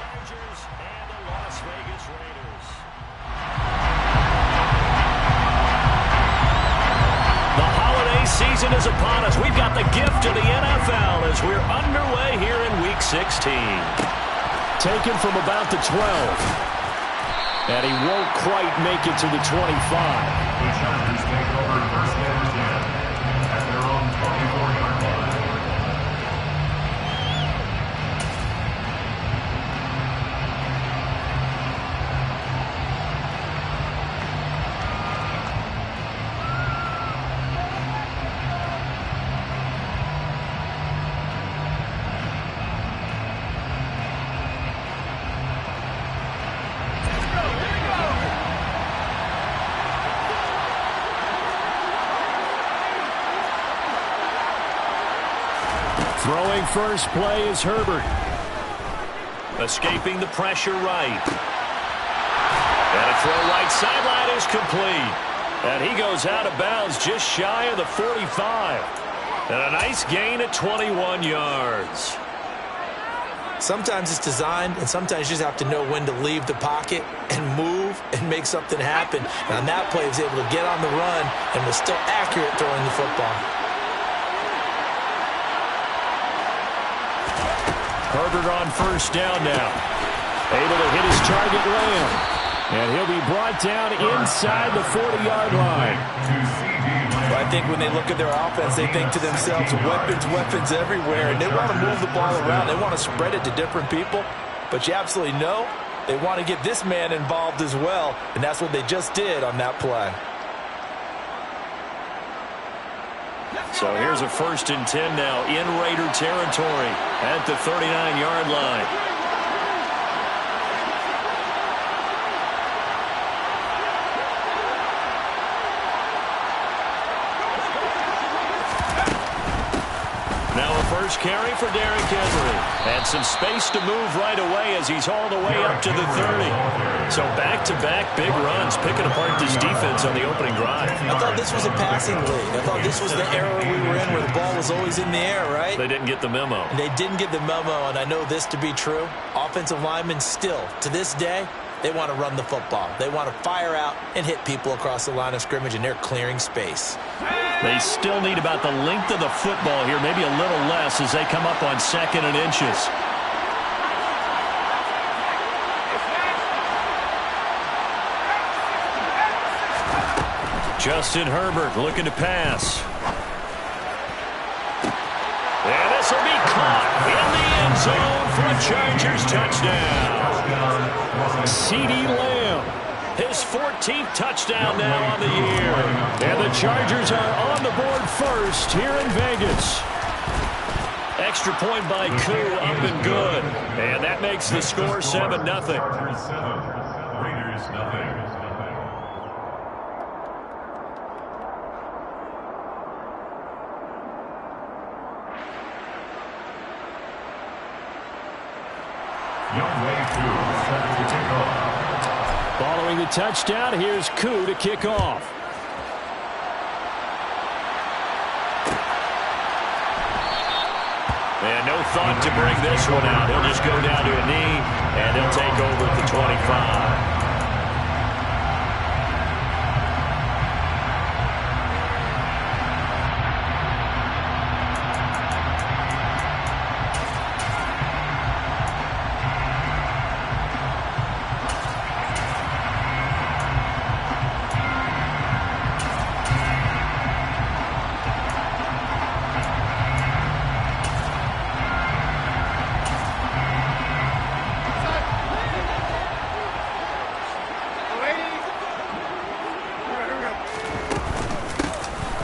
Chargers and the Las Vegas Raiders. The holiday season is upon us. We've got the gift of the NFL as we're underway here in Week 16. Taken from about the 12. And he won't quite make it to the 25. The Chargers take over first and 10 at their own 24-yard line. Throwing first play is Herbert. Escaping the pressure right. And a throw right sideline is complete. And he goes out of bounds just shy of the 45. And a nice gain at 21 yards. Sometimes it's designed, and sometimes you just have to know when to leave the pocket and move and make something happen. And on that play, he was able to get on the run and was still accurate throwing the football. Herbert on first down now. Able to hit his target, Lamb. And he'll be brought down inside the 40-yard line. Well, I think when they look at their offense, they think to themselves, weapons everywhere. And they want to move the ball around. They want to spread it to different people. But you absolutely know they want to get this man involved as well. And that's what they just did on that play. So here's a 1st and 10 now in Raider territory at the 39-yard line. Now a first carry for Derrick Henry. And some space to move right away as he's hauled away up to the 30. So back-to-back big runs, picking apart this defense on the opening drive. I thought this was a passing league. I thought this was the era we were in where the ball was always in the air, right? They didn't get the memo. And they didn't get the memo, and I know this to be true. Offensive linemen still, to this day, they want to run the football. They want to fire out and hit people across the line of scrimmage, and they're clearing space. They still need about the length of the football here, maybe a little less as they come up on 2nd and inches. Justin Herbert looking to pass. And this will be caught in the end zone for a Chargers touchdown. CeeDee Lamb, his 14th touchdown now on the year. And the Chargers are on the board first here in Vegas. Extra point by Koo, up and good. And that makes the score 7-0. Raiders 0. Following the touchdown, here's Koo to kick off. And no thought to bring this one out. He'll just go down to a knee, and he'll take over at the 25.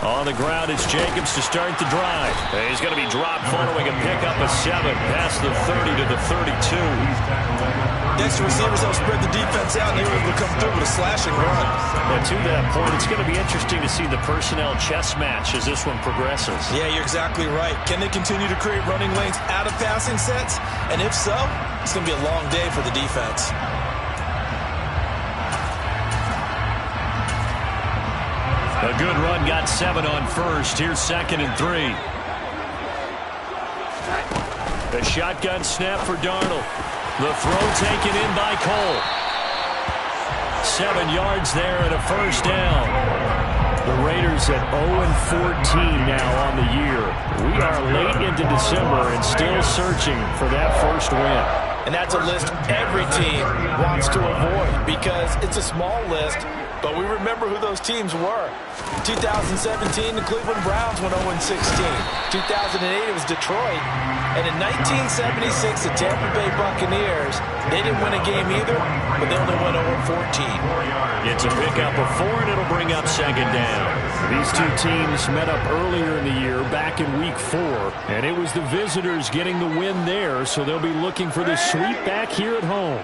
On the ground, it's Jacobs to start the drive. He's going to be dropped following a pickup of 7 past the 30 to the 32. Next, receivers help spread the defense out, and they were able to come through with a slashing run. And to that point, it's going to be interesting to see the personnel chess match as this one progresses. Yeah, you're exactly right. Can they continue to create running lanes out of passing sets? And if so, it's going to be a long day for the defense. A good run, got 7 on first. Here's 2nd and 3. The shotgun snap for Darnold. The throw taken in by Cole. 7 yards there and a first down. The Raiders at 0-14 now on the year. We are late into December and still searching for that first win. And that's a list every team wants to avoid because it's a small list, but we remember who those teams were. 2017, the Cleveland Browns went 0-16. 2008, it was Detroit. And in 1976, the Tampa Bay Buccaneers, they didn't win a game either, but they only went 0-14. It's a pickup of 4, and it'll bring up second down. These two teams met up earlier in the year, back in Week 4, and it was the visitors getting the win there, so they'll be looking for the sweep back here at home.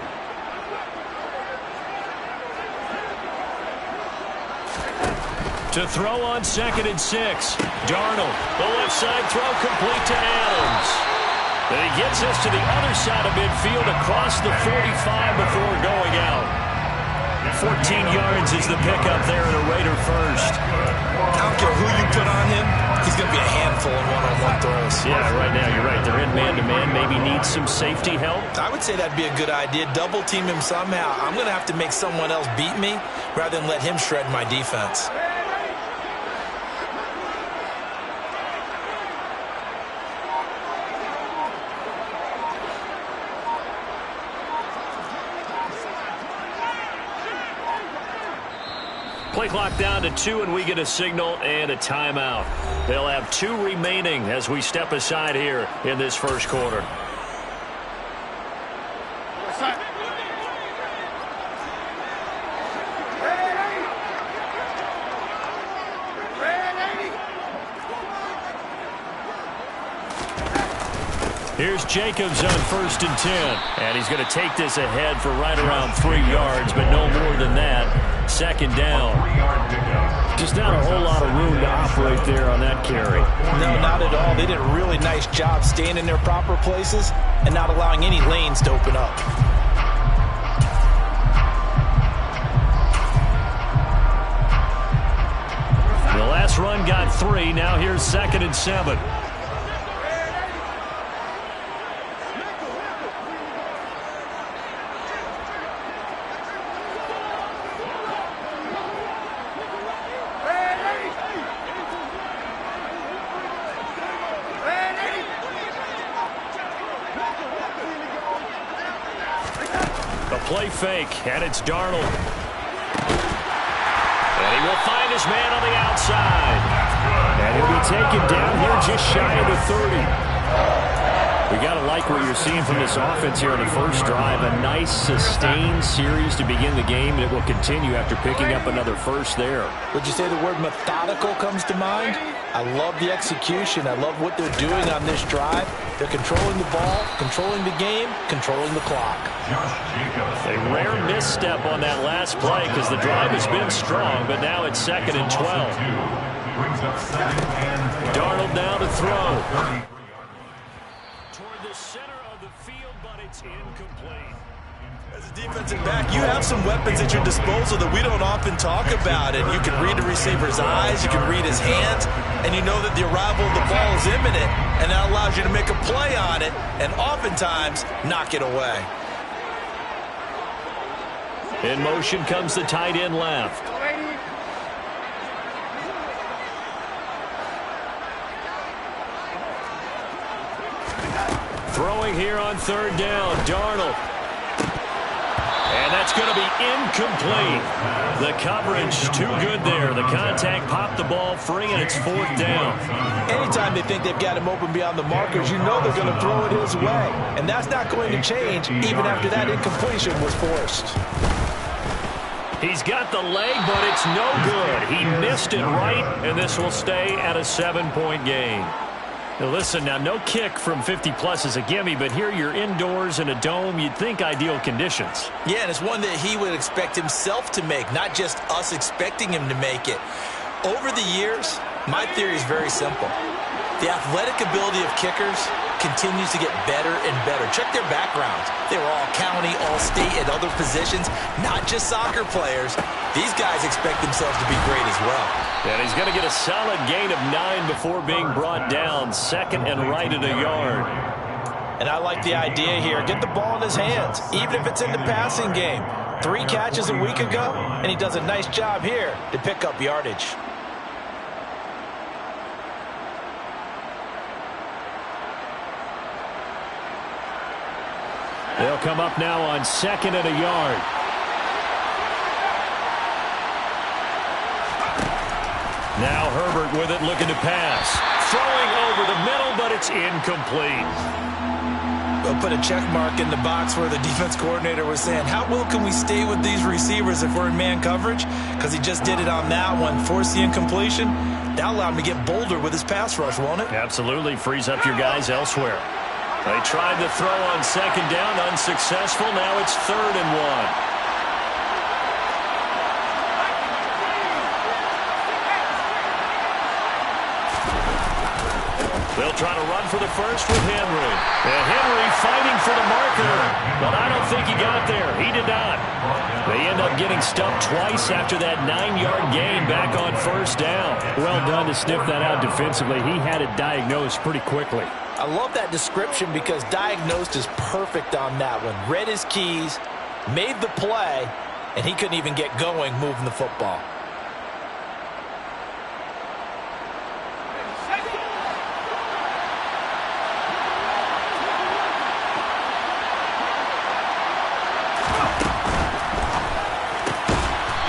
To throw on 2nd and 6. Darnold, the left side throw complete to Adams. And he gets us to the other side of midfield across the 45 before going out. 14 yards is the pickup there in a Raider first. I don't care who you put on him, he's going to be a handful in one-on-one throws. Yeah, right now you're right. They're in man-to-man, maybe needs some safety help. I would say that'd be a good idea. Double team him somehow. I'm going to have to make someone else beat me rather than let him shred my defense. Play clock down to 2, and we get a signal and a timeout. They'll have 2 remaining as we step aside here in this first quarter. Here's Jacobs on 1st and 10. And he's going to take this ahead for right around 3 yards, but no more than that. Second down. Just not a whole lot of room to operate there on that carry. No, not at all. They did a really nice job staying in their proper places and not allowing any lanes to open up. The last run got 3. Now here's 2nd and 7. Play fake, and it's Darnold. And he will find his man on the outside. And he'll be taken down here just shy of the 30. We got to like what you're seeing from this offense here on the first drive. A nice, sustained series to begin the game, and it will continue after picking up another first there. Would you say the word methodical comes to mind? I love the execution. I love what they're doing on this drive. They're controlling the ball, controlling the game, controlling the clock. A rare misstep on that last play because the drive has been strong, but now it's 2nd and 12. Darnold now to throw. Toward the center of the field, but it's incomplete. As a defensive back, you have some weapons at your disposal that we don't often talk about. And you can read the receiver's eyes, you can read his hands, and you know that the arrival of the ball is imminent, and that allows you to make a play on it and oftentimes knock it away. In motion comes the tight end left. Throwing here on 3rd down, Darnold. And that's going to be incomplete. The coverage too good there. The contact popped the ball free, and it's 4th down. Anytime they think they've got him open beyond the markers, you know they're going to throw it his way. And that's not going to change even after that incompletion was forced. He's got the leg, but it's no good. He missed it right, and this will stay at a 7-point game. Now listen, now no kick from 50-plus is a gimme, but here you're indoors in a dome. You'd think ideal conditions. Yeah, and it's one that he would expect himself to make, not just us expecting him to make it. Over the years, my theory is very simple. The athletic ability of kickers continues to get better and better. Check their backgrounds. They were all county, all state, and other positions, not just soccer players. These guys expect themselves to be great as well. And he's going to get a solid gain of 9 before being brought down. 2nd and right at a yard. And I like the idea here. Get the ball in his hands, even if it's in the passing game. 3 catches a week ago, and he does a nice job here to pick up yardage. They'll come up now on 2nd and a yard. Now Herbert with it, looking to pass. Throwing over the middle, but it's incomplete. We'll put a check mark in the box where the defense coordinator was saying, how well can we stay with these receivers if we're in man coverage? Because he just did it on that one, forced the incompletion. That'll allow him to get bolder with his pass rush, won't it? Absolutely, frees up your guys elsewhere. They tried to throw on 2nd down, unsuccessful. Now it's 3rd and 1. They'll try to run for the first with Henry. And Henry fighting for the marker, but I don't think he got there. He did not. They end up getting stumped twice after that 9-yard gain back on 1st down. Well done to sniff that out defensively. He had it diagnosed pretty quickly. I love that description because diagnosed is perfect on that one. Read his keys, made the play, and he couldn't even get going moving the football.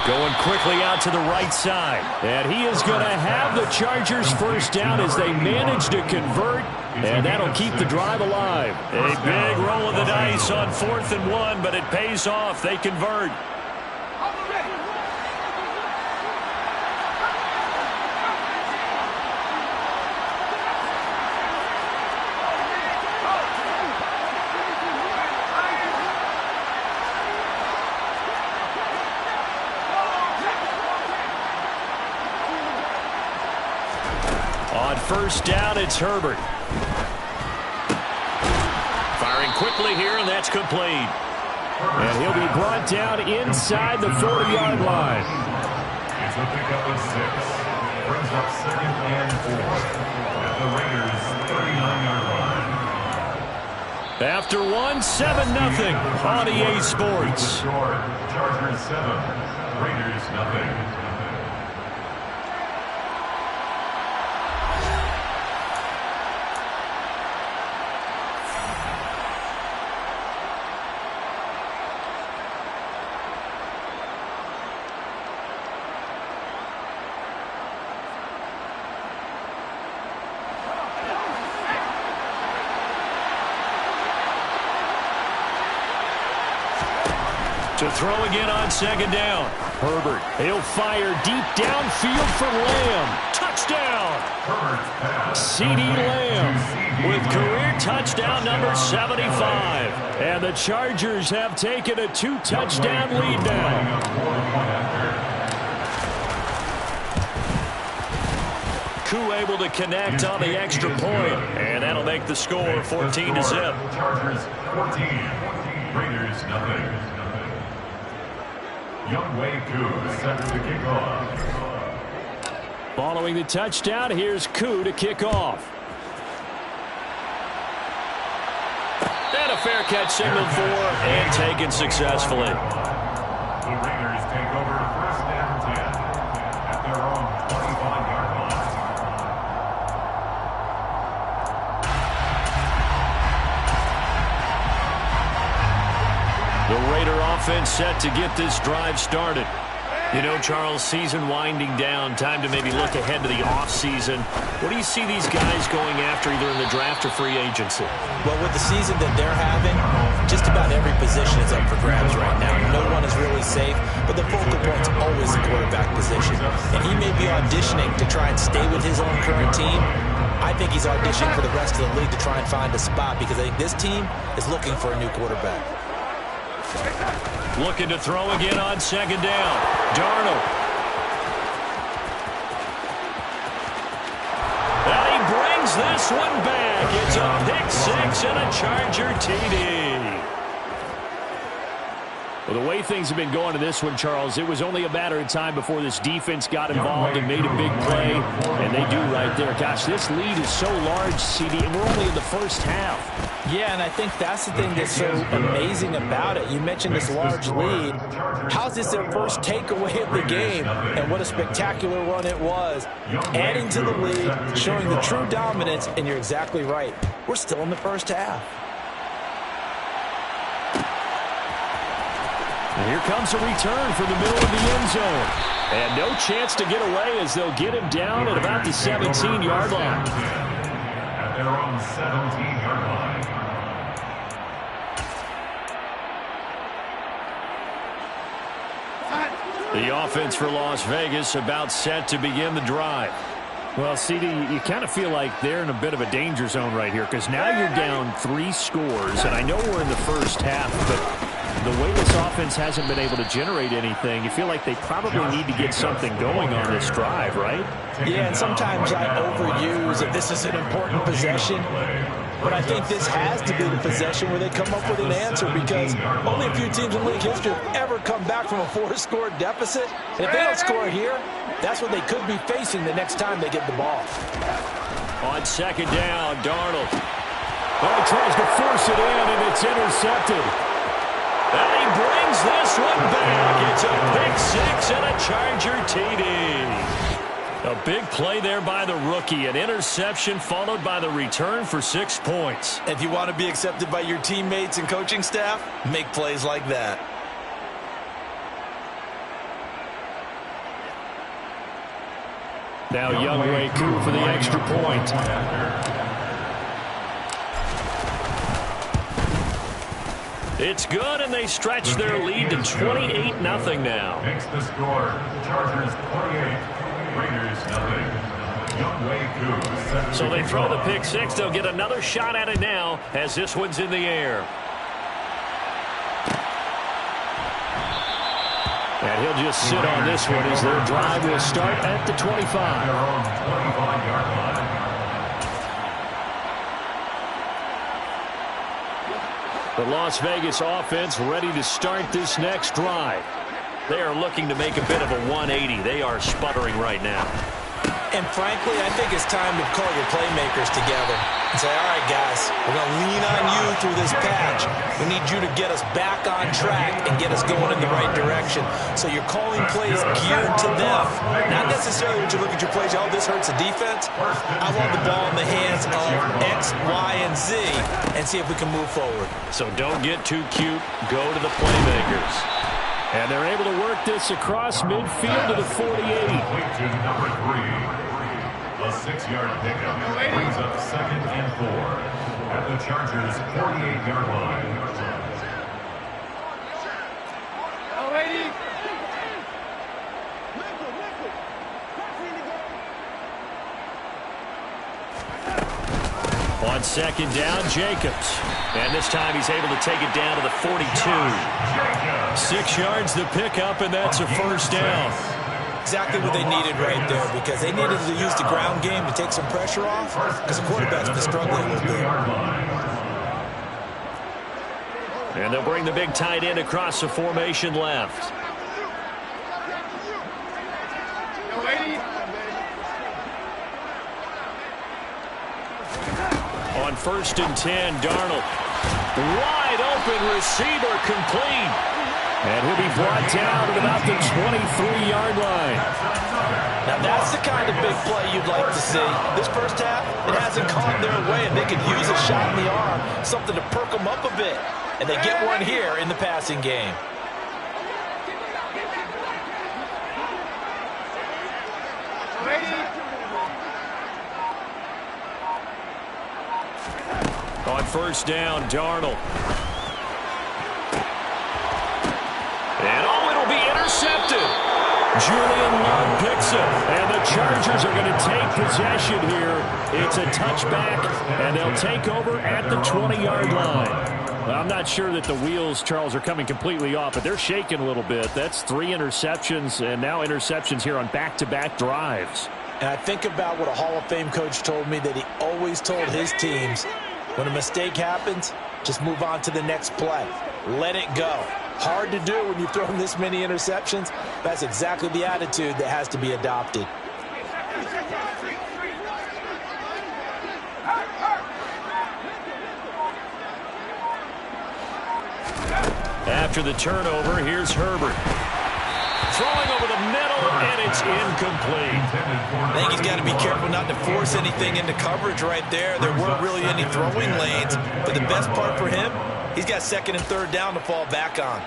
Going quickly out to the right side. And he is going to have the Chargers first down as they manage to convert. And that'll keep the drive alive. A big roll of the dice on 4th and 1, but it pays off. They convert. On 1st down, it's Herbert. Firing quickly here, and that's complete. And he'll be brought down inside the 40-yard line. It's a pickup of 6. Brings up 2nd and 4 at the Raiders' 39-yard line. After 1, 7-0 on EA Sports. Chargers 7, Raiders nothing. To throw again on 2nd down. Herbert, he'll fire deep downfield for Lamb. Touchdown! CeeDee Lamb with career touchdown number 75. And the Chargers have taken a 2-touchdown lead now. Koo able to connect on the extra point. And that'll make the score 14-0. Chargers 14, Raiders nothing. Younghoe Koo set to kick off. Following the touchdown, here's Koo to kick off. And a fair catch signaled for and taken successfully. The Raiders take over 1st and 10 at their own 25-yard line. The Raider offense set to get this drive started. You know, Charles, season winding down, time to maybe look ahead to the offseason. What do you see these guys going after either in the draft or free agency? Well, with the season that they're having, just about every position is up for grabs right now. No one is really safe, but the focal point's always the quarterback position. And he may be auditioning to try and stay with his own current team. I think he's auditioning for the rest of the league to try and find a spot because I think this team is looking for a new quarterback. Looking to throw again on 2nd down. Darnold. And he brings this one back. It's a pick 6 and a Charger TD. Well, the way things have been going in this one, Charles, it was only a matter of time before this defense got involved and made a big play, and they do right there. Gosh, this lead is so large, CD, and we're only in the first half. Yeah, and I think that's the thing that's so amazing about it. You mentioned this large lead. How's this their first takeaway of the game? And what a spectacular run it was. Adding to the lead, showing the true dominance, and you're exactly right. We're still in the first half. And here comes a return from the middle of the end zone. And no chance to get away as they'll get him down at about the 17-yard line. At their own 17-yard line. The offense for Las Vegas about set to begin the drive. Well, CD, you kind of feel like they're in a bit of a danger zone right here because now you're down 3 scores, and I know we're in the first half, but the way this offense hasn't been able to generate anything, you feel like they probably need to get something going on this drive, right? Yeah, and sometimes I overuse that this is an important possession, but I think this has to be the possession where they come up with an answer because only a few teams in league history have ever come back from a 4-score deficit. And if they don't score here, that's what they could be facing the next time they get the ball. On second down, Darnold. Oh, he tries to force it in, and it's intercepted. And he brings this one back. It's a pick 6 and a Charger TD. A big play there by the rookie. An interception followed by the return for 6 points. If you want to be accepted by your teammates and coaching staff, make plays like that. Now Younghoe Koo for the extra point. It's good, and they stretch their lead to 28-0 now. Makes the score. Chargers 28, Raiders 0. Younghoe Koo. So they throw the pick 6. They'll get another shot at it now as this one's in the air. And he'll just sit on this one as their drive will start at the 25. Their own 25-yard line. The Las Vegas offense ready to start this next drive. They are looking to make a bit of a 180. They are sputtering right now. And frankly, I think it's time to call your playmakers together and say, all right, guys, we're going to lean on you through this patch. We need you to get us back on track and get us going in the right direction. So you're calling plays geared to them. Not necessarily when you look at your plays, oh, this hurts the defense. I want the ball in the hands of X, Y, and Z and see if we can move forward. So don't get too cute. Go to the playmakers. And they're able to work this across midfield to the 48. To number 3. A 6-yard pickup brings up 2nd and 4 at the Chargers' 48-yard line. On second down, Jacobs. And this time he's able to take it down to the 42. 6 yards the pickup, and that's a first down. Exactly what they needed right there because they needed to use the ground game to take some pressure off because the quarterback's been struggling a little bit. And they'll bring the big tight end across the formation left. On 1st and 10, Darnold. Wide open receiver complete. And he'll be brought down at about the 23-yard line. Now that's the kind of big play you'd like to see. This first half, it hasn't gone their way, and they could use a shot in the arm, something to perk them up a bit. And they get one here in the passing game. On 1st down, Darnold. And it'll be intercepted. Julian Love picks it. And the Chargers are going to take possession here. It's a touchback, and they'll take over at the 20-yard line. Well, I'm not sure that the wheels, Charles, are coming completely off, but they're shaking a little bit. That's 3 interceptions, and now interceptions here on back-to-back drives. And I think about what a Hall of Fame coach told me that he always told his teams, when a mistake happens, just move on to the next play. Let it go. Hard to do when you've thrown this many interceptions. That's exactly the attitude that has to be adopted. After the turnover, here's Herbert. Throwing over the middle, and it's incomplete. I think he's got to be careful not to force anything into coverage right there. There weren't really any throwing lanes, but the best part for him, he's got second and third down to fall back on.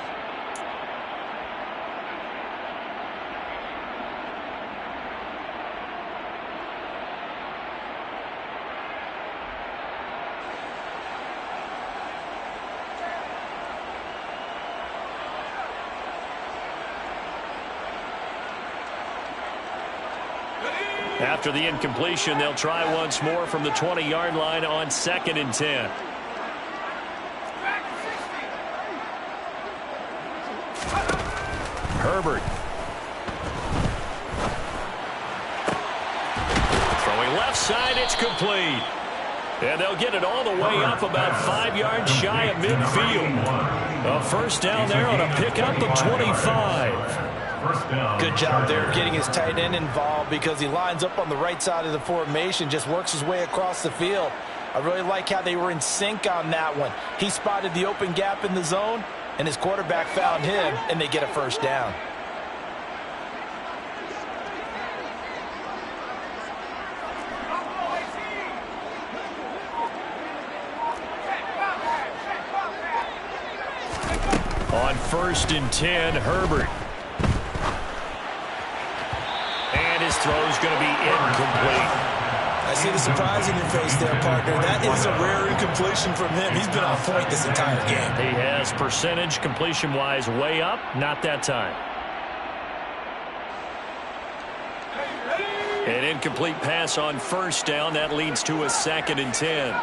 After the incompletion, they'll try once more from the 20-yard line on 2nd and 10. Herbert. Throwing left side, it's complete. And they'll get it all the way up about 5 yards shy of midfield. A first down there on a pickup of 25. Good job there getting his tight end involved because he lines up on the right side of the formation, just works his way across the field. I really like how they were in sync on that one. He spotted the open gap in the zone, and his quarterback found him, and they get a first down. On 1st and 10, Herbert. And his throw's going to be incomplete. I see the surprise in your face there, partner. That is a rare incompletion from him. He's been on point this entire game. He has percentage completion-wise way up, not that time. An incomplete pass on 1st down. That leads to a 2nd and 10.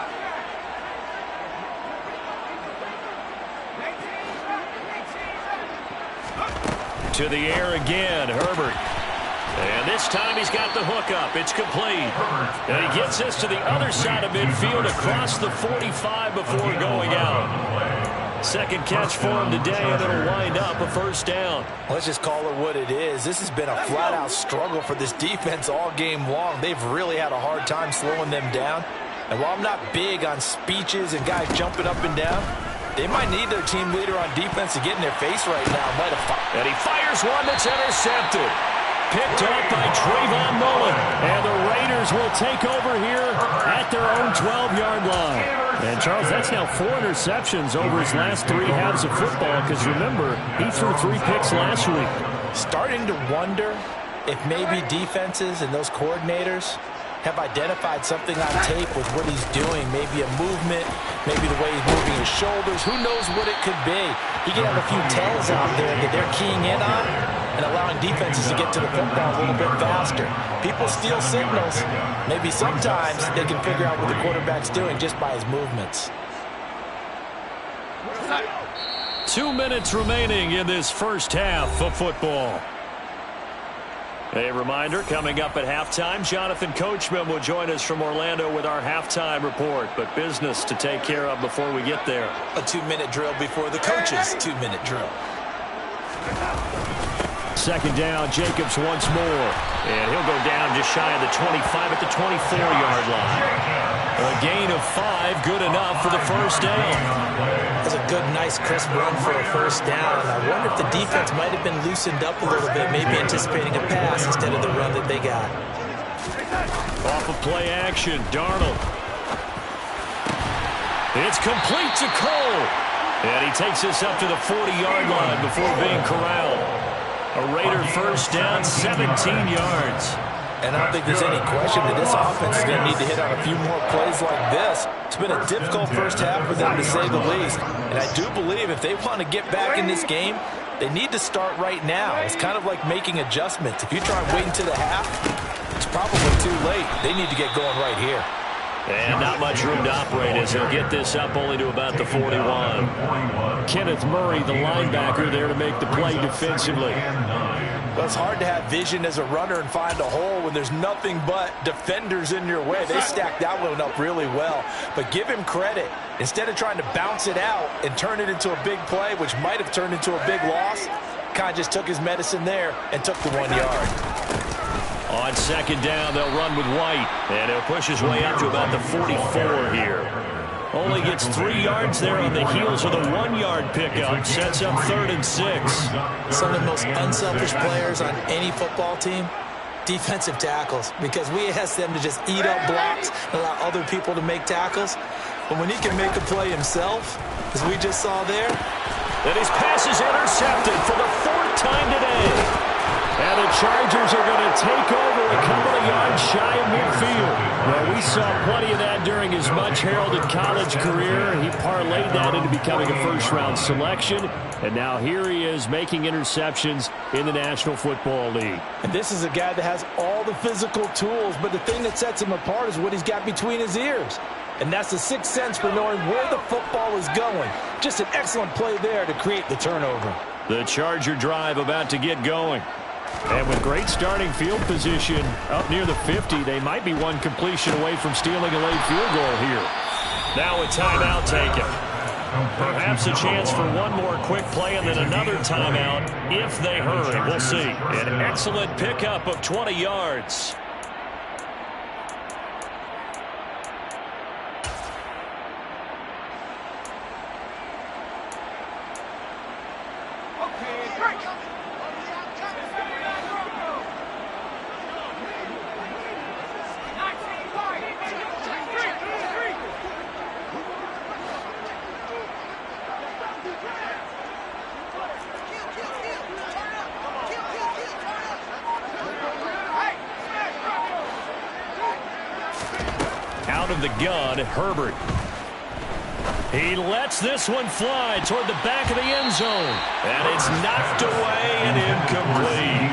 To the air again, Herbert. And this time he's got the hook up. It's complete. And he gets this to the other side of midfield across the 45 before going out. Second catch for him today, and it'll wind up a first down. Let's just call it what it is. This has been a flat-out struggle for this defense all game long. They've really had a hard time slowing them down. And while I'm not big on speeches and guys jumping up and down, they might need their team leader on defense to get in their face right now. And he fires one that's intercepted. Picked off by Trayvon Mullen. And the Raiders will take over here at their own 12-yard line. And, Charles, that's now 4 interceptions over his last 3 halves of football because, remember, he threw 3 picks last week. Starting to wonder if maybe defenses and those coordinators have identified something on tape with what he's doing. Maybe a movement, maybe the way he's moving his shoulders. Who knows what it could be? He could have a few tells out there that they're keying in on and allowing defenses to get to the football a little bit faster. People steal signals. Maybe sometimes they can figure out what the quarterback's doing just by his movements. 2 minutes remaining in this first half of football. A reminder, coming up at halftime, Jonathan Coachman will join us from Orlando with our halftime report, but business to take care of before we get there. A 2-minute drill before the coach's 2-minute drill. Second down, Jacobs once more. And he'll go down just shy of the 25 at the 24-yard line. A gain of 5, good enough for the first down. That's a good, nice, crisp run for a first down. I wonder if the defense might have been loosened up a little bit, maybe anticipating a pass instead of the run that they got. Off of play action, Darnold. It's complete to Cole. And he takes this up to the 40-yard line before being corralled. A Raider first down, 17 yards. And I don't think there's any question that this offense is going to need to hit on a few more plays like this. It's been a difficult first half for them, to say the least. And I do believe if they want to get back in this game, they need to start right now. It's kind of like making adjustments. If you try and wait until the half, it's probably too late. They need to get going right here. And not much room to operate as he'll get this up only to about the 41. Kenneth Murray, the linebacker, there to make the play defensively. Well, it's hard to have vision as a runner and find a hole when there's nothing but defenders in your way. They stacked that one up really well. But give him credit. Instead of trying to bounce it out and turn it into a big play, which might have turned into a big loss, kind of just took his medicine there and took the 1 yard. On second down, they'll run with White. And he'll push his way up to about the 44 here. Only gets 3 yards there on the heels of the 1 yard pickup. Sets up 3rd and 6. Some of the most unselfish players on any football team, defensive tackles, because we ask them to just eat up blocks and allow other people to make tackles. But when he can make a play himself, as we just saw there. And his pass is intercepted for the 4th time today. And the Chargers are going to take over a couple of yards shy of midfield. Well, we saw plenty of that during his much-heralded college career. He parlayed that into becoming a first-round selection. And now here he is making interceptions in the National Football League. And this is a guy that has all the physical tools, but the thing that sets him apart is what he's got between his ears. And that's the sixth sense for knowing where the football is going. Just an excellent play there to create the turnover. The Charger drive about to get going. And with great starting field position up near the 50, they might be one completion away from stealing a late field goal here. Now a timeout taken. Perhaps a chance for one more quick play and then another timeout if they hurry. We'll see. An excellent pickup of 20 yards. Out of the gun, Herbert. He lets this one fly toward the back of the end zone. And it's knocked away and incomplete.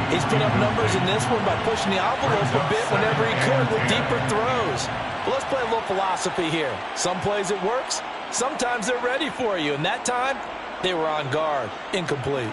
He's put up numbers in this one by pushing the envelope a bit whenever he could with deeper throws. Well, let's play a little philosophy here. Some plays it works. Sometimes they're ready for you. And that time, they were on guard. Incomplete.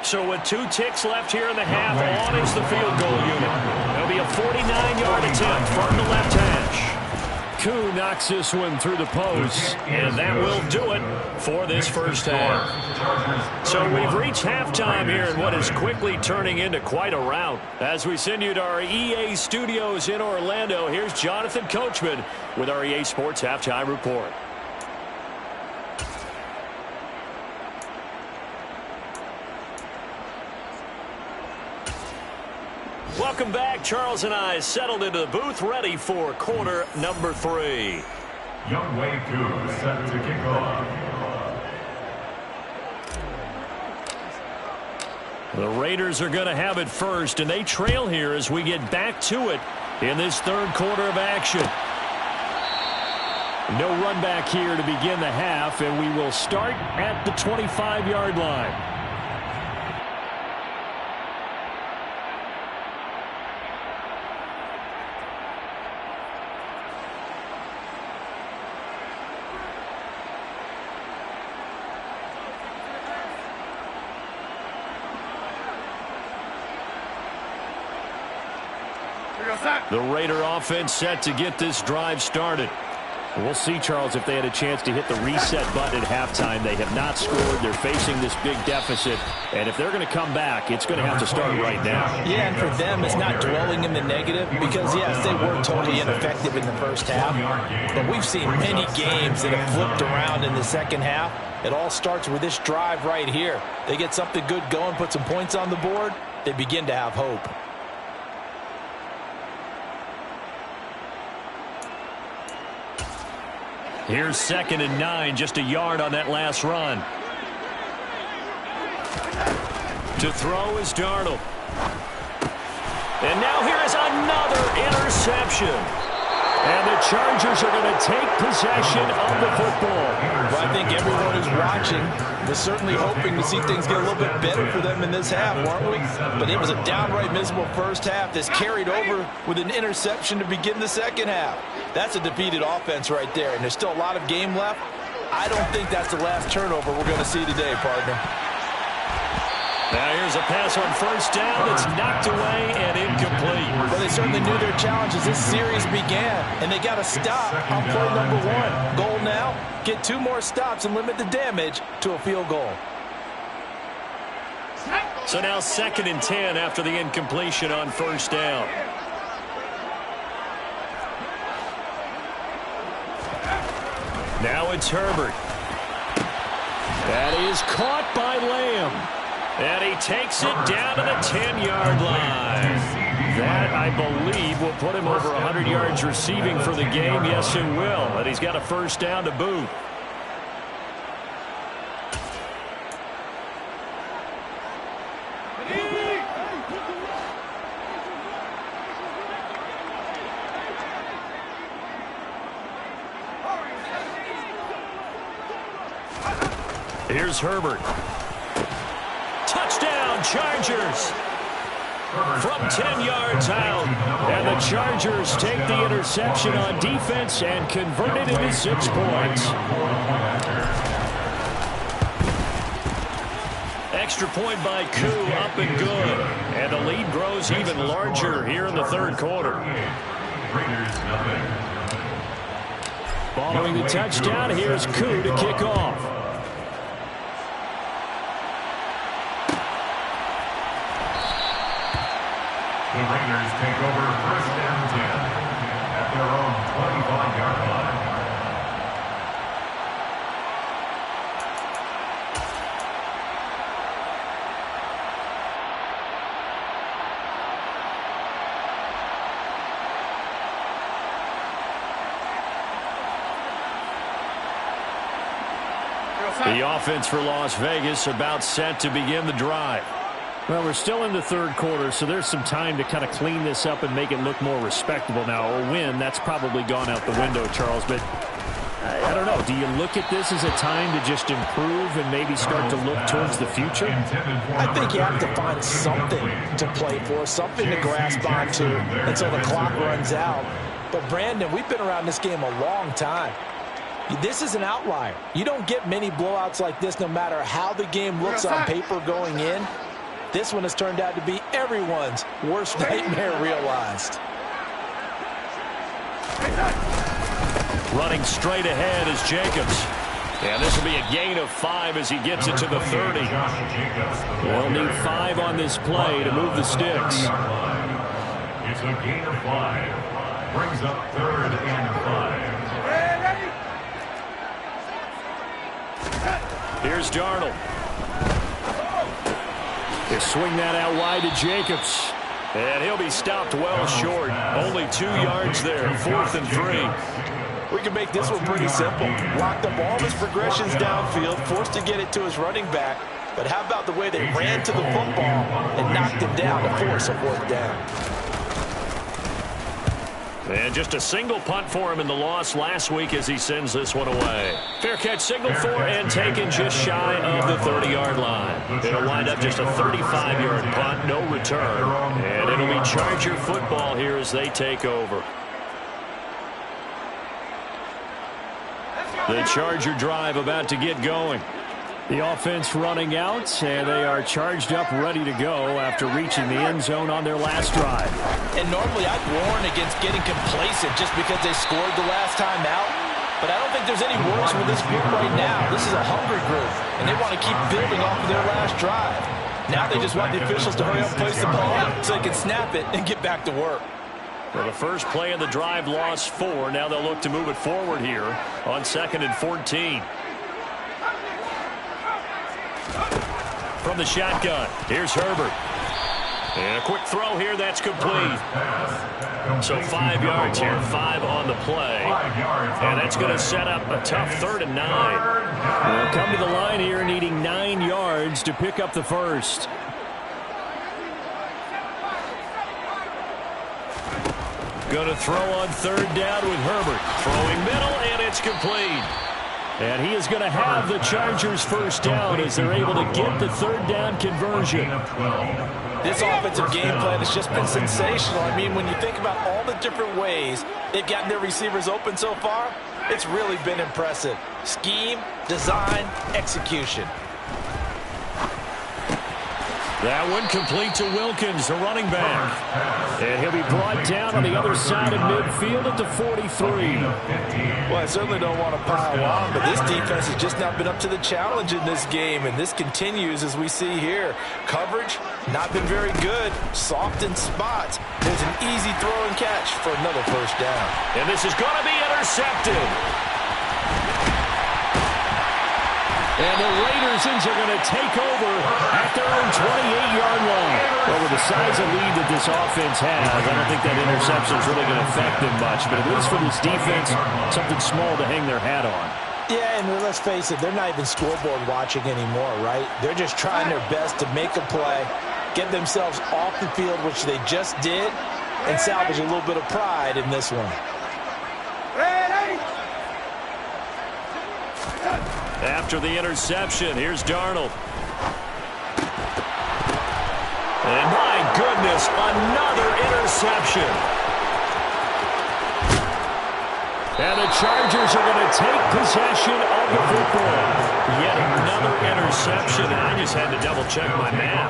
So with 2 ticks left here in the half, on is the field goal unit. It'll be a 49-yard attempt from the left hash. Koo knocks this one through the post, and that will do it for this first half. So we've reached halftime here in what is quickly turning into quite a rout. As we send you to our EA studios in Orlando, here's Jonathan Coachman with our EA Sports Halftime Report. Welcome back. Charles and I settled into the booth, ready for quarter number 3. Younghoe Koo set to kick off. The Raiders are going to have it first, and they trail here as we get back to it in this third quarter of action. No run back here to begin the half, and we will start at the 25-yard line. The Raider offense set to get this drive started. We'll see, Charles, if they had a chance to hit the reset button at halftime. They have not scored. They're facing this big deficit. And if they're going to come back, it's going to have to start right now. Yeah, and for them, it's not dwelling in the negative because, yes, they were totally ineffective in the first half. But we've seen many games that have flipped around in the second half. It all starts with this drive right here. They get something good going, put some points on the board, they begin to have hope. Here's 2nd and 9, just a yard on that last run. To throw is Darnold. And now here is another interception. And the Chargers are going to take possession of the football. Well, I think everyone who's watching was certainly hoping to see things get a little bit better for them in this half, weren't we? But it was a downright miserable first half that's carried over with an interception to begin the second half. That's a defeated offense right there, and there's still a lot of game left. I don't think that's the last turnover we're going to see today, partner. Now here's a pass on first down. It's knocked away and incomplete. Well, they certainly knew their challenge as this series began, and they got to stop on play number 1. Goal now, get 2 more stops and limit the damage to a field goal. So now 2nd and 10 after the incompletion on first down. Now it's Herbert. That is caught by Lamb. And he takes it down to the 10-yard line. That, I believe, will put him over 100 yards receiving for the game. Yes, it will. And he's got a first down to boot. Here's Herbert. Touchdown, Chargers. From 10 yards out. And the Chargers take the interception on defense and convert it into 6 points. Extra point by Koo, up and good. And the lead grows even larger here in the 3rd quarter. Following the touchdown, here's Koo to kick off. The Raiders take over 1st and 10 at their own 25-yard line. The offense for Las Vegas about set to begin the drive. Well, we're still in the 3rd quarter, so there's some time to kind of clean this up and make it look more respectable now. A win, that's probably gone out the window, Charles, but I don't know. Do you look at this as a time to just improve and maybe start to look towards the future? I think you have to find something to play for, something to grasp onto until the clock runs out. But, Brandon, we've been around this game a long time. This is an outlier. You don't get many blowouts like this no matter how the game looks on paper going in. This one has turned out to be everyone's worst nightmare realized. Running straight ahead is Jacobs. And this will be a gain of 5 as he gets it to the 30. They'll need 5 on this play to move the sticks. It's a gain of 5. Brings up 3rd and 5. Here's Darnold. They swing that out wide to Jacobs. And he'll be stopped well short. Only 2 yards there. 4th and 3. We can make this one pretty simple. Locked up all of his progressions downfield, forced to get it to his running back. But how about the way they ran to the football and knocked him down to force a 4th down? And just a single punt for him in the loss last week as he sends this one away. Fair catch signal for and taken just shy of the 30-yard line. It'll wind up just a 35-yard punt, no return. And it'll be Charger football here as they take over. The Charger drive about to get going. The offense running out, and they are charged up, ready to go after reaching the end zone on their last drive. And normally I'd warn against getting complacent just because they scored the last time out. But I don't think there's any worries with this group right now. This is a hungry group, and they want to keep building off of their last drive. Now they just want the officials to hurry up and place the ball so they can snap it and get back to work. Well, the first play of the drive lost 4. Now they'll look to move it forward here on 2nd and 14. From the shotgun, here's Herbert. And a quick throw here, that's complete. So 5 yards here, 5 on the play. And that's going to set up a tough 3rd and 9. They'll come to the line here needing 9 yards to pick up the first. Going to throw on third down with Herbert. Throwing middle, and it's complete. And he is going to have the Chargers first down as they're able to get the third down conversion. This offensive game plan has just been sensational. I mean, when you think about all the different ways they've gotten their receivers open so far, it's really been impressive. Scheme, design, execution. That one complete to Wilkins, the running back. And he'll be brought down on the other side of midfield at the 43. Well, I certainly don't want to pile on, but this defense has just not been up to the challenge in this game, and this continues as we see here. Coverage, not been very good. Soft in spots. There's an easy throw and catch for another first down. And this is going to be intercepted. And the Raiders are going to take over at their own 28-yard line. Well, with the size of lead that this offense has, I don't think that interception is really going to affect them much. But at least for this defense, something small to hang their hat on. Yeah, and let's face it, they're not even scoreboard watching anymore, right? They're just trying their best to make a play, get themselves off the field, which they just did, and salvage a little bit of pride in this one. After the interception, here's Darnold. And my goodness, another interception. And the Chargers are going to take possession of the football. Yet another interception, and I just had to double-check my math.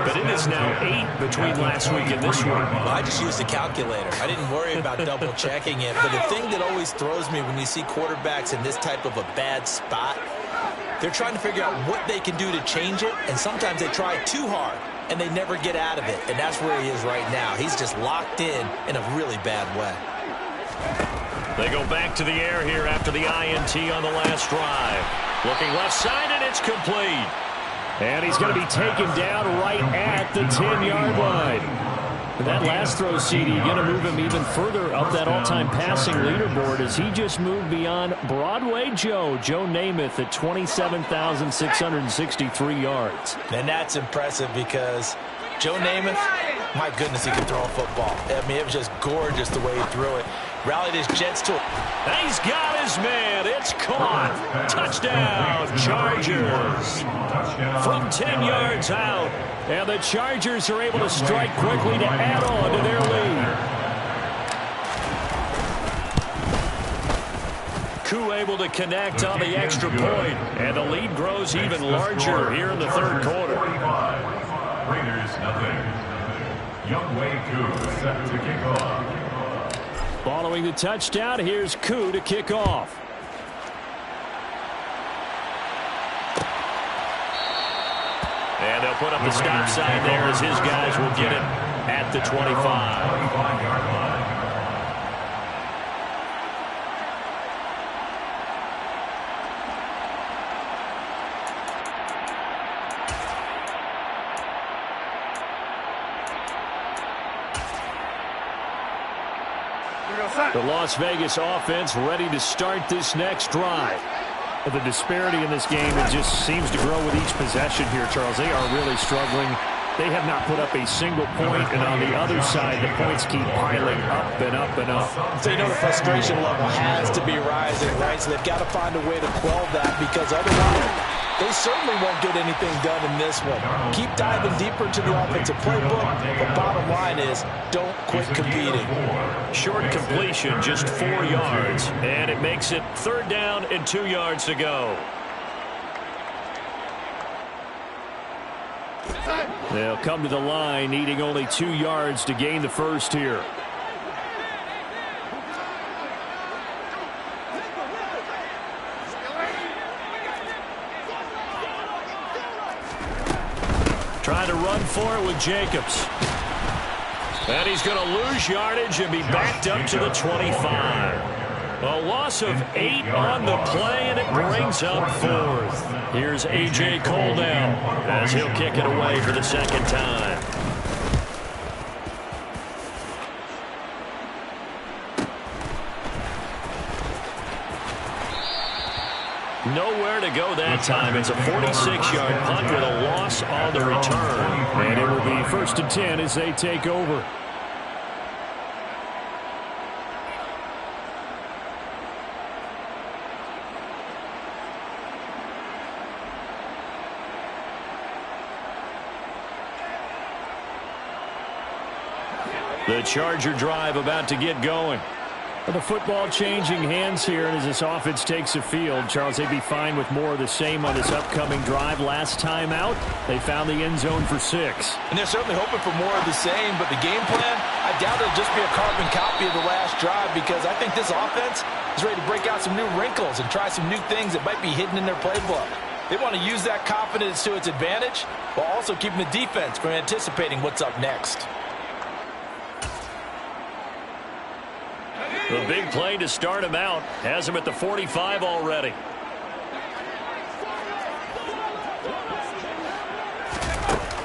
But it is now 8 between last week and this week. Well, I just used the calculator. I didn't worry about double-checking it. But the thing that always throws me when you see quarterbacks in this type of a bad spot, they're trying to figure out what they can do to change it, and sometimes they try too hard, and they never get out of it. And that's where he is right now. He's just locked in a really bad way. They go back to the air here after the INT on the last drive. Looking left side, and it's complete. And he's going to be taken down right at the 10-yard line. That last throw, CD, going to move him even further up that all-time passing leaderboard as he just moved beyond Broadway Joe Namath at 27,663 yards. And that's impressive because Joe Namath, my goodness, he can throw a football. I mean, it was just gorgeous the way he threw it. Rallied his jets to it. He's got his man. It's caught. Touchdown, Chargers. From 10 yards out. And the Chargers are able to strike quickly to add on to their lead. Koo able to connect on the extra point. And the lead grows even larger here in the third quarter. Raiders nothing. Younghoe Koo set to kick off. Following the touchdown, here's Koo to kick off. And they'll put up the stop sign there as his guys will get it at the 25. The Las Vegas offense ready to start this next drive. The disparity in this game, it just seems to grow with each possession here, Charles. They are really struggling. They have not put up a single point, and on the other side, the points keep piling up and up and up. So you know the frustration level has to be rising, right? So they've got to find a way to quell that because otherwise they certainly won't get anything done in this one. Keep diving deeper into the offensive playbook, but bottom line is don't quit competing. Short completion, just 4 yards, and it makes it third down and 2 yards to go. They'll come to the line needing only 2 yards to gain the first here. Trying to run for it with Jacobs. And he's going to lose yardage and be backed up to the 25. A loss of 8 on the play, and it brings up fourth. Here's A.J. Cole now as he'll kick it away for the second time. Nowhere to go that time. It's a 46-yard punt with a loss on the return. And it will be 1st and 10 as they take over. The Charger drive about to get going. The football changing hands here, and as this offense takes the field, Charles, they'd be fine with more of the same on this upcoming drive. Last time out, they found the end zone for 6. And they're certainly hoping for more of the same, but the game plan, I doubt it'll just be a carbon copy of the last drive, because I think this offense is ready to break out some new wrinkles and try some new things that might be hidden in their playbook. They want to use that confidence to its advantage while also keeping the defense from anticipating what's up next. The big play to start him out has him at the 45 already.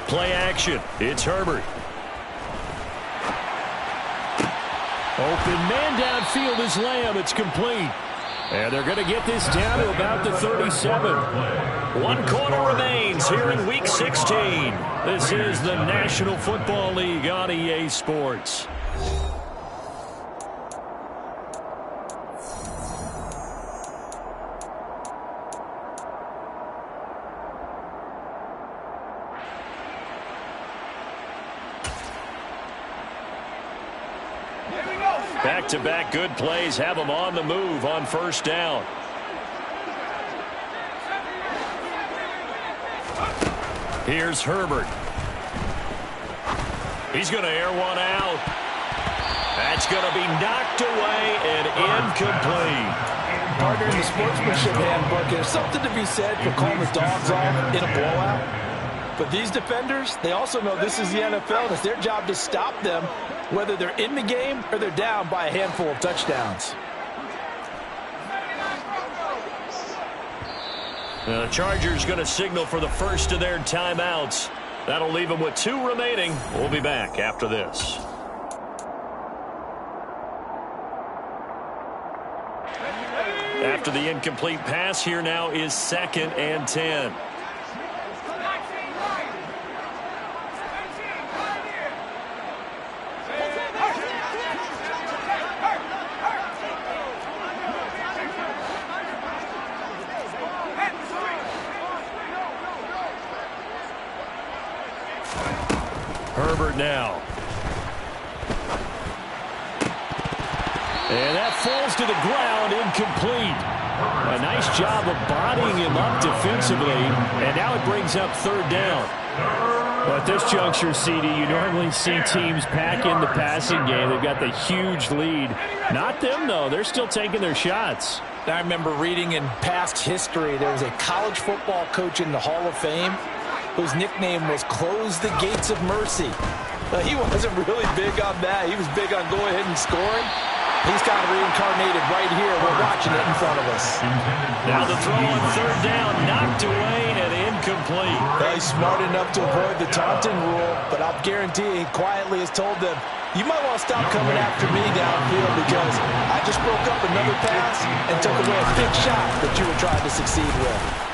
Play action. It's Herbert. Open man downfield is Lamb. It's complete. And they're going to get this down to about the 37. 1 quarter remains here in Week 16. This is the National Football League on EA Sports. Back-to-back good plays have them on the move on first down. Here's Herbert. He's going to air one out. That's going to be knocked away and incomplete. Partner, in the sportsmanship handbook, there's something to be said for calling the dogs off in a blowout. But these defenders, they also know this is the NFL, and it's their job to stop them, whether they're in the game or they're down by a handful of touchdowns. The Chargers going to signal for the first of their timeouts. That'll leave them with 2 remaining. We'll be back after this. After the incomplete pass, here now is 2nd and 10. Herbert now. And that falls to the ground, incomplete. A nice job of bodying him up defensively, and now it brings up 3rd down. Well, at this juncture, CD, you normally see teams pack in the passing game. They've got the huge lead. Not them, though. They're still taking their shots. I remember reading in past history, there was a college football coach in the Hall of Fame whose nickname was Close the Gates of Mercy. He wasn't really big on that. He was big on go ahead and scoring. He's kind of reincarnated right here. We're watching it in front of us. Now the throw on 3rd down, knocked away and incomplete. He's smart enough to avoid the taunting rule, but I'll guarantee he quietly has told them, you might want to stop coming after me downfield because I just broke up another pass and took away a big shot that you were trying to succeed with.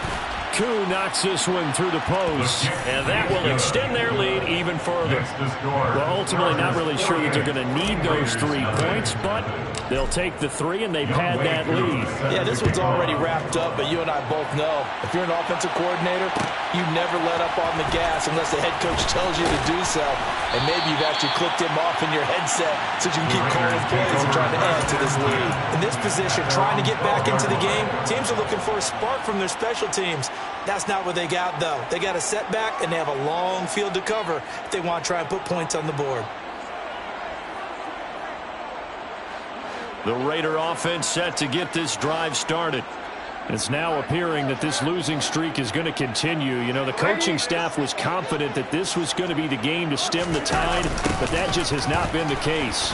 Koo knocks this one through the post. And that will extend their lead even further. Well, ultimately not really sure that they're going to need those 3 points, but they'll take the 3 and they've had that lead. Yeah, this one's already wrapped up, but you and I both know if you're an offensive coordinator, you never let up on the gas unless the head coach tells you to do so. And maybe you've actually clicked him off in your headset so you can keep calling plays and trying to add to this lead. In this position, trying to get back into the game, teams are looking for a spark from their special teams. That's not what they got, though. They got a setback, and they have a long field to cover if they want to try and put points on the board. The Raider offense set to get this drive started. It's now appearing that this losing streak is going to continue. You know, the coaching staff was confident that this was going to be the game to stem the tide, but that just has not been the case.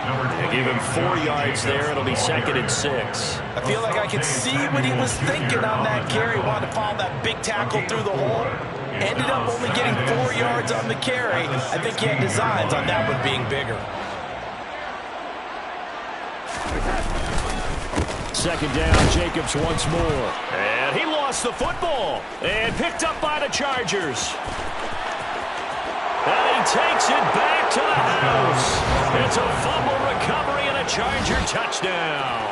They give him 4 yards there. It'll be 2nd and 6. I feel like I can see what he was thinking on that carry. Wanted to follow that big tackle through the hole. Ended up only getting 4 yards on the carry. I think he had designs on that one being bigger. 2nd down, Jacobs once more. And he lost the football. And picked up by the Chargers. And he takes it back to the house. It's a fumble recovery and a Charger touchdown.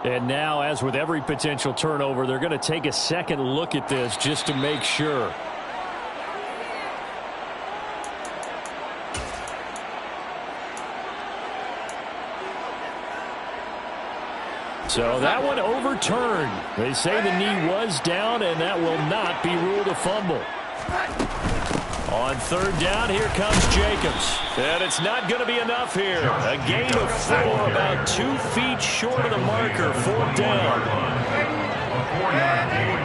And now, as with every potential turnover, they're going to take a second look at this just to make sure. So that one overturned. They say the knee was down, and that will not be ruled a fumble. On third down, here comes Jacobs. And it's not going to be enough here. A gain of 4, about 2 feet short of the marker. Fourth down. A 4-yard gain.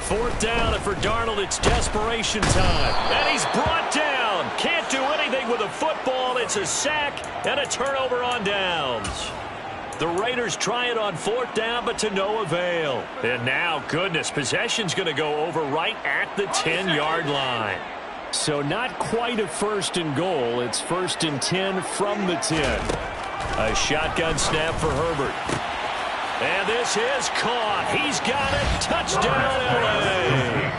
Fourth down, and for Darnold, it's desperation time. And he's brought down. Can't do anything with a football. It's a sack and a turnover on downs. The Raiders try it on fourth down, but to no avail. And now, goodness, possession's going to go over right at the 10-yard line. So not quite a first and goal. It's first and 10 from the 10. A shotgun snap for Herbert. And this is caught. He's got it. Touchdown, L.A.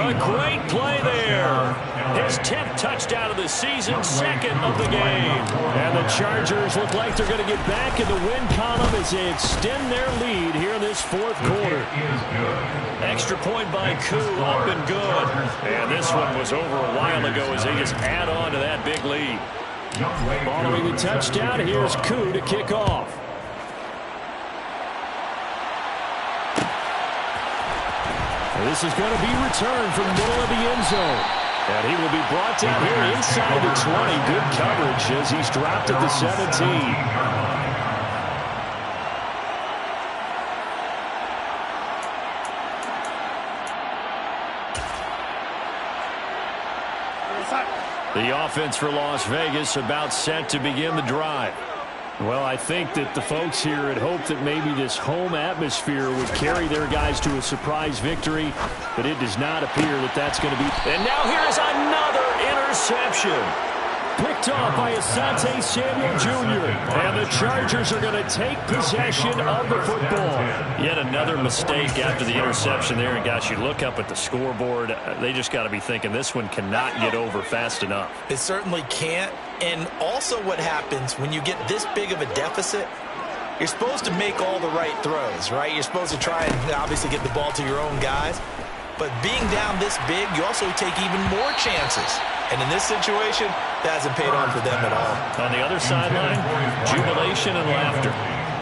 A great play there. His 10th touchdown of the season, second of the game. And the Chargers look like they're going to get back in the win column as they extend their lead here in this fourth quarter. Extra point by Koo, up and good. And this one was over a while ago as they just add on to that big lead. Following the touchdown, here's Koo to kick off. This is going to be returned from the middle of the end zone. And he will be brought down here inside the 20. Good coverage as he's dropped at the 17. The offense for Las Vegas about set to begin the drive. Well, I think that the folks here had hoped that maybe this home atmosphere would carry their guys to a surprise victory, but it does not appear that that's going to be. And now here's another interception. Picked off by Asante Samuel Jr. And the Chargers are going to take possession of the football. Yet another mistake after the interception there. And, guys, you look up at the scoreboard, they just got to be thinking this one cannot get over fast enough. It certainly can't. And also what happens when you get this big of a deficit, you're supposed to make all the right throws, right? You're supposed to try and obviously get the ball to your own guys. But being down this big, you also take even more chances. And in this situation, that hasn't paid off for them at all. On the other sideline, jubilation and laughter.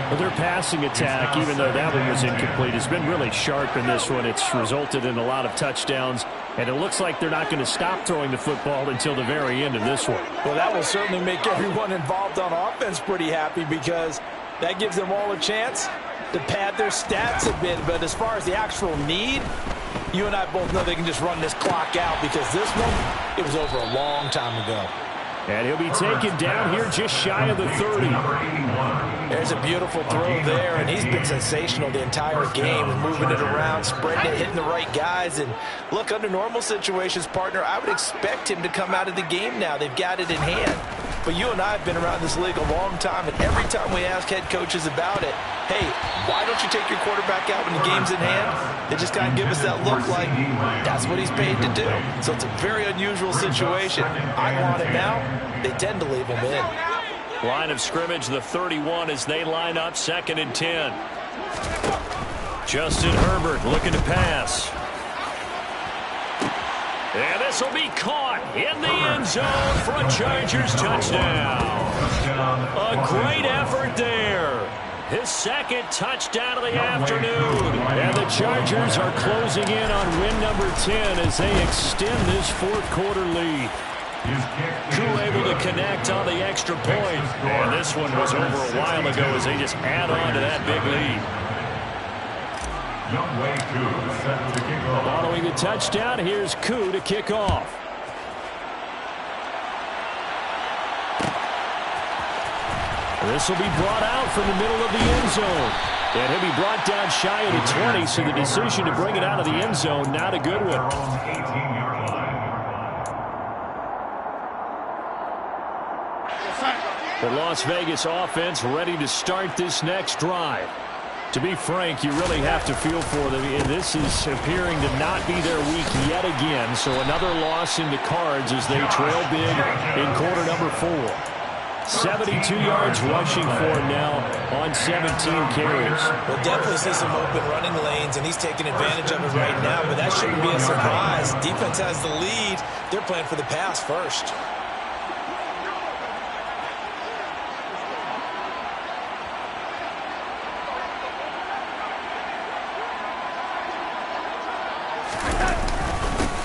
Well, their passing attack, even though that one was incomplete, has been really sharp in this one. It's resulted in a lot of touchdowns, and it looks like they're not going to stop throwing the football until the very end of this one. Well, that will certainly make everyone involved on offense pretty happy because that gives them all a chance to pad their stats a bit. But as far as the actual need, you and I both know they can just run this clock out because this one, it was over a long time ago. And he'll be taken down here just shy of the 30. There's a beautiful throw there, and he's been sensational the entire game, moving it around, spreading it, hitting the right guys. And look, under normal situations, partner, I would expect him to come out of the game now. They've got it in hand. But you and I have been around this league a long time, and every time we ask head coaches about it, hey, why don't you take your quarterback out when the game's in hand? They just kind of give us that look like that's what he's paid to do. So it's a very unusual situation. I want it now. They tend to leave him in. Line of scrimmage, the 31 as they line up, 2nd and 10. Justin Herbert looking to pass. And this will be caught in the end zone for a Chargers touchdown. A great effort there. His 2nd touchdown of the afternoon. And the Chargers are closing in on win number 10 as they extend this fourth quarter lead. Koo able to connect on the extra point. And this one was over a while ago as they just add on to that big lead. Following the touchdown, here's Koo to kick off. This will be brought out from the middle of the end zone. And he'll be brought down shy of the 20, so the decision to bring it out of the end zone, not a good one. The Las Vegas offense ready to start this next drive. To be frank, you really have to feel for them. And this is appearing to not be their week yet again. So another loss in the cards as they trail big in quarter number 4. 72 yards rushing for him now on 17 carries. We'll definitely see some open running lanes, and he's taking advantage of it right now, but that shouldn't be a surprise. Defense has the lead. They're playing for the pass first.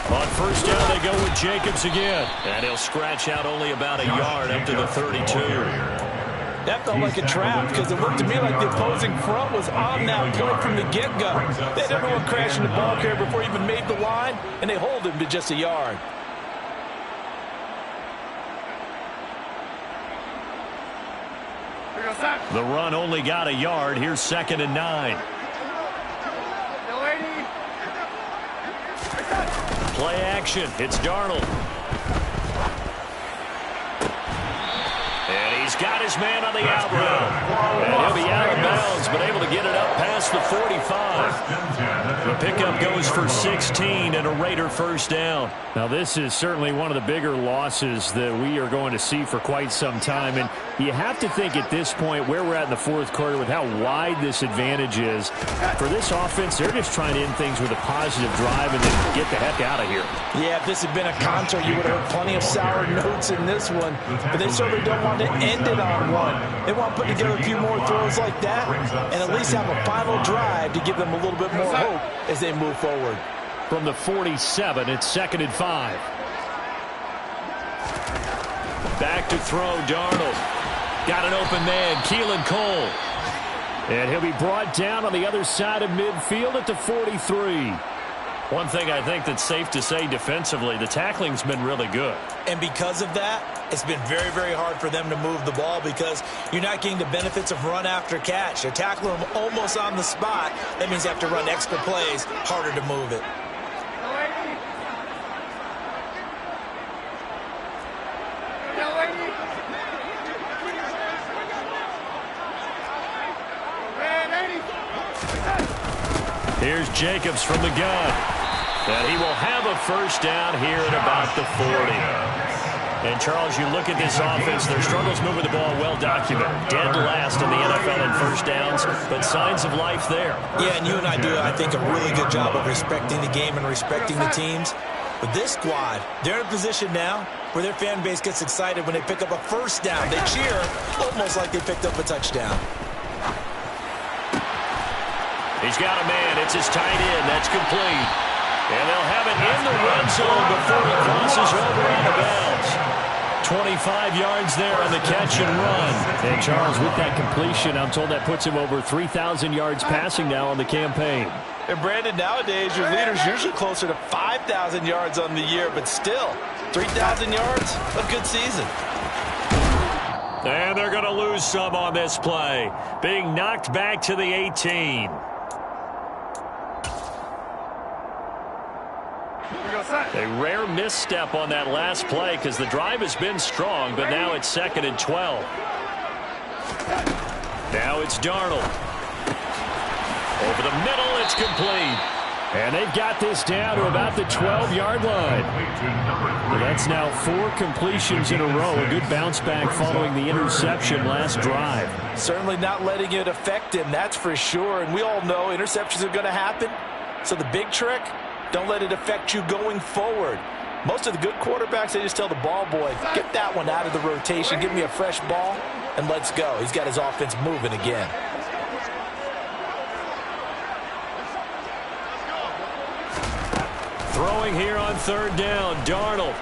On first down, they go with Jacobs again. And he'll scratch out only about a yard up to the 32. That felt like a trap because it looked to me like the opposing front was on that point from the get-go. They had everyone crashing the ball carrier before he even made the line, and they hold him to just a yard. The run only got a yard. Here's 2nd and 9. Play action. It's Darnold. And he's got his man on the out route. And he'll be out of bounds, but able to get it up past the 45. The pickup goes for 16 and a Raider first down. Now, this is certainly one of the bigger losses that we are going to see for quite some time. And you have to think at this point where we're at in the fourth quarter with how wide this advantage is. For this offense, they're just trying to end things with a positive drive and then get the heck out of here. Yeah, if this had been a concert, you would have heard plenty of sour notes in this one. But they certainly don't want to end it on one. They want to put together a few more throws like that and at least have a final drive to give them a little bit more hope as they move forward. From the 47, it's 2nd and 5. Back to throw, Darnold. Got an open man, Keelan Cole. And he'll be brought down on the other side of midfield at the 43. One thing I think that's safe to say defensively, the tackling's been really good. And because of that, it's been very, very hard for them to move the ball because you're not getting the benefits of run after catch. They're tackling them almost on the spot. That means they have to run extra plays, harder to move it. Here's Jacobs from the gun. And he will have a first down here at about the 40. And, Charles, you look at this offense, their struggles moving the ball well documented. Dead last in the NFL in first downs, but signs of life there. Yeah, and you and I do, I think, a really good job of respecting the game and respecting the teams. But this squad, they're in a position now where their fan base gets excited when they pick up a first down. They cheer almost like they picked up a touchdown. He's got a man. It's his tight end. That's complete. And they'll have it in the red zone before he crosses over out of bounds. 25 yards there on the catch and run. And, Charles, with that completion, I'm told that puts him over 3,000 yards passing now on the campaign. And, Brandon, nowadays your leader's usually closer to 5,000 yards on the year, but still, 3,000 yards, a good season. And they're going to lose some on this play. Being knocked back to the 18. A rare misstep on that last play because the drive has been strong, but now it's 2nd and 12. Now it's Darnold. Over the middle, it's complete. And they've got this down to about the 12-yard line. Well, that's now 4 completions in a row. A good bounce back following the interception last drive. Certainly not letting it affect him, that's for sure. And we all know interceptions are going to happen. So the big trick, don't let it affect you going forward. Most of the good quarterbacks, they just tell the ball boy, get that one out of the rotation, give me a fresh ball, and let's go. He's got his offense moving again. Throwing here on 3rd down, Darnold.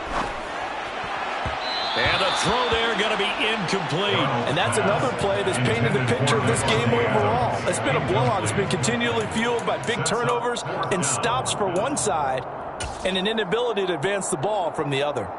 And the throw there going to be incomplete. And that's another play that's painted the picture of this game overall. It's been a blowout. It's been continually fueled by big turnovers and stops for one side and an inability to advance the ball from the other.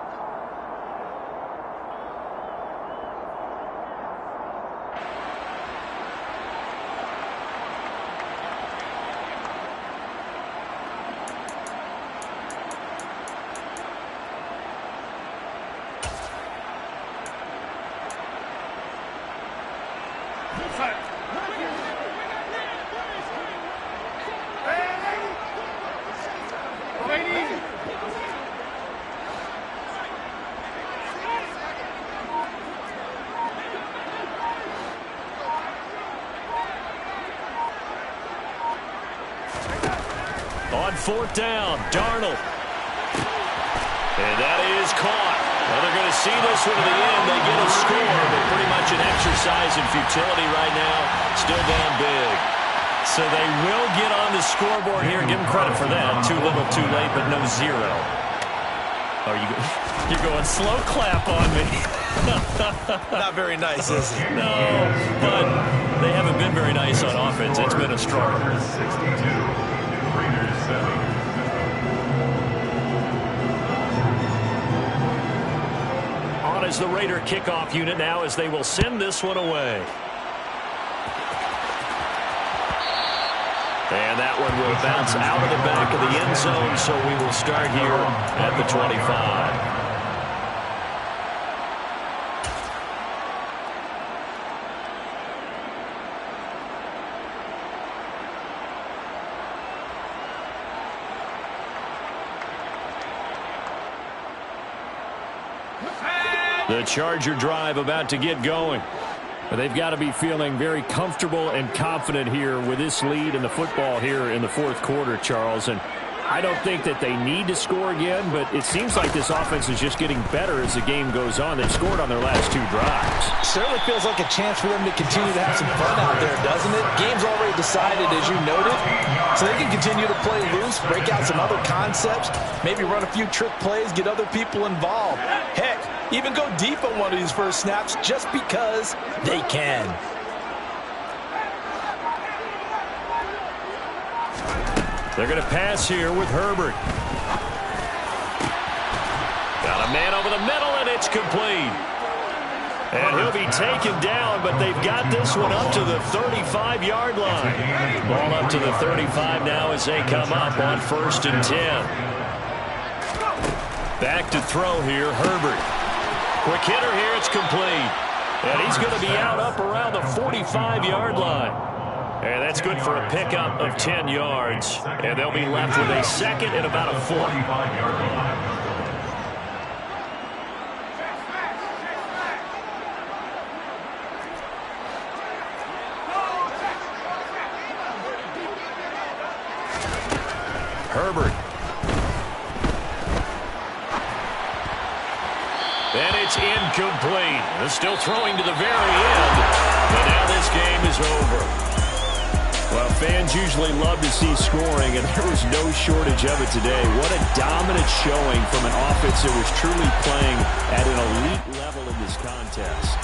4th down. Darnold. And that is caught. Well, they're going to see this one to the end. They get a score, but pretty much an exercise in futility right now. Still down big. So they will get on the scoreboard here. Give them credit for that. Too little, too late, but no zero. Oh, you're going slow clap on me. Not very nice, is it? No, but they haven't been very nice on offense. It's been a struggle. 62, Raiders 7. On as the Raider kickoff unit now as they will send this one away. And that one will bounce out of the back of the end zone, so we will start here at the 25. The Charger drive about to get going. But they've got to be feeling very comfortable and confident here with this lead in the football here in the 4th quarter, Charles. And I don't think that they need to score again, but it seems like this offense is just getting better as the game goes on. They've scored on their last 2 drives. Certainly feels like a chance for them to continue to have some fun out there, doesn't it? Game's already decided, as you noted, so they can continue to play loose, break out some other concepts, maybe run a few trick plays, get other people involved. Heck, even go deep on one of these first snaps just because they can. They're going to pass here with Herbert. Got a man over the middle, and it's complete. And he'll be taken down, but they've got this one up to the 35-yard line. Ball up to the 35 now as they come up on 1st and 10. Back to throw here, Herbert. Quick hitter here, it's complete. And he's going to be out up around the 45-yard line. And that's good for a pickup of 10 yards. And they'll be left with a 2nd and about a 4. 45-yard line. Herbert. And it's incomplete. They're still throwing to the very end. But now this game is over. Well, fans usually love to see scoring, and there was no shortage of it today. What a dominant showing from an offense that was truly playing at an elite level in this contest.